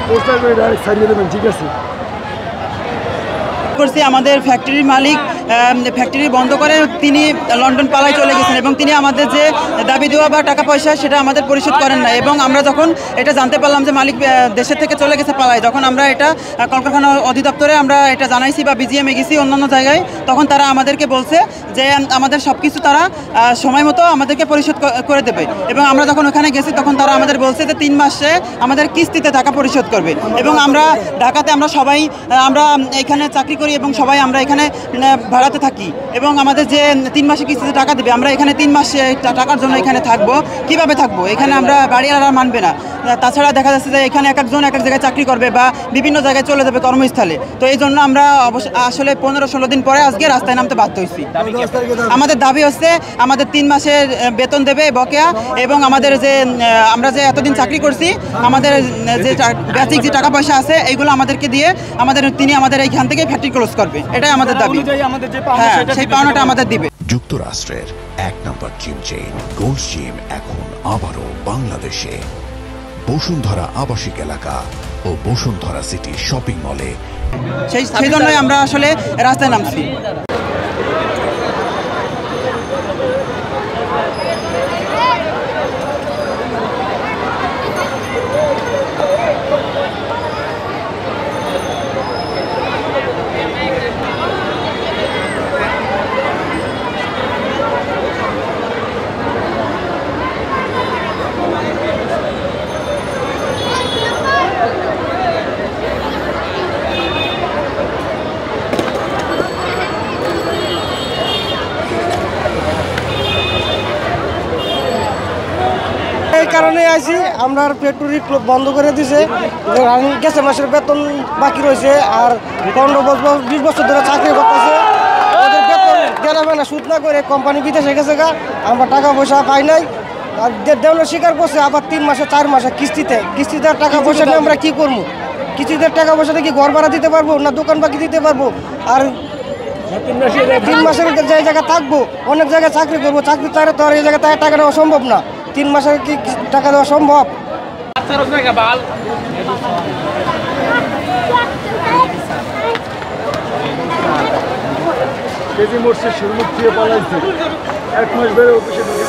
Poster করে direct সারিয়ে দেবেন, ঠিক আছে। করছি আমাদের ফ্যাক্টরির মালিক ফ্যাক্টরি বন্ধ করে তিনি লন্ডন পালায় চলে গেছেন এবং তিনি আমাদের যে দাবি দেওয়া বা টাকা পয়সা সেটা আমাদের পরিশোধ করেন না। এবং আমরা যখন এটা জানতে পারলাম যে মালিক দেশের থেকে চলে গেছে পালায়, তখন আমরা এটা কলকারখানা অধিদপ্তরে আমরা এটা জানাইছি বা বিজিএমে গেছি অন্যান্য জায়গায়। তখন তারা আমাদেরকে বলছে যে আমাদের সব কিছু তারা সময় মতো আমাদেরকে পরিশোধ করে দেবে। এবং আমরা যখন ওখানে গেছি তখন তারা আমাদের বলছে যে 3 মাসে আমাদের কিস্তিতে টাকা পরিশোধ করবে। এবং আমরা ঢাকাতে আমরা সবাই আমরা এখানে চাকরি করি এবং সবাই আমরা এখানে ভাড়াতে থাকি এবং আমাদের যে 3 মাসে কিস্তিতে টাকা দেবে, আমরা এখানে 3 মাসে টাকার জন্য এখানে থাকবো। কিভাবে থাকবো? এখানে আমরা বাড়িওয়ালা মানবে না। তাছাড়া দেখা যাচ্ছে যে এখানে এক একজন এক এক জায়গায় চাকরি করবে বা বিভিন্ন জায়গায় চলে যাবে কর্মস্থলে। তো এই জন্য আমরা আসলে 15-16 দিন পরে আজকে রাস্তায় নামতে বাধ্য হয়েছি। আমাদের দাবি হচ্ছে আমাদের 3 মাসের বেতন দেবে বকেয়া এবং আমাদের যে আমরা যে এতদিন চাকরি করছি আমাদের যে বেসিক যে টাকা পয়সা আছে এইগুলো আমাদেরকে দিয়ে তিনি আমাদের এইখান থেকে ফ্যাক্টরি ক্লোজ করবে। এটাই আমাদের দাবি। হ্যাঁ, সেই পাওনাটা আমাদের দিবে। যুক্তরাষ্ট্রের 1 নম্বর জিম চেইন গোল্ড জিম এখন আবারও বাংলাদেশে বসুন্ধরা আবাসিক এলাকা ও বসুন্ধরা সিটি শপিং মলে। সেই জন্যই আমরা আসলে রাস্তায় নামছি। এই কারণে আইছি, আমরা ফ্যাক্টরি বন্ধ করে দিছে। গেছে মাসের বেতন বাকি রয়েছে আর 15-20 বছর ধরে চাকরি করতেছে। ওদের বেতন দেওয়া না, সুদ না করে কোম্পানি বিদেশে গেছে গা, আমরা টাকা পয়সা পাই নাই। আর দেওয়ার স্বীকার করছে আবার 3 মাসে 4 মাসে কিস্তিতে টাকা পয়সা নিয়ে আমরা কি করবো? কিস্তিতে টাকা পয়সা কি ঘর ভাড়া দিতে পারবো না দোকান বাকি দিতে পারবো? আর 3 মাসের যে জায়গায় থাকবো, অনেক জায়গায় চাকরি করবো, চাকরি চাইলে তো আর এই জায়গায় টাকা দেওয়া সম্ভব না। 3 মাসের কি টাকা দেওয়া সম্ভব? কেজি মোটসে শুরু থেকে পালাইছে, 1 মাস বেড়ে অফিসে ঢুকে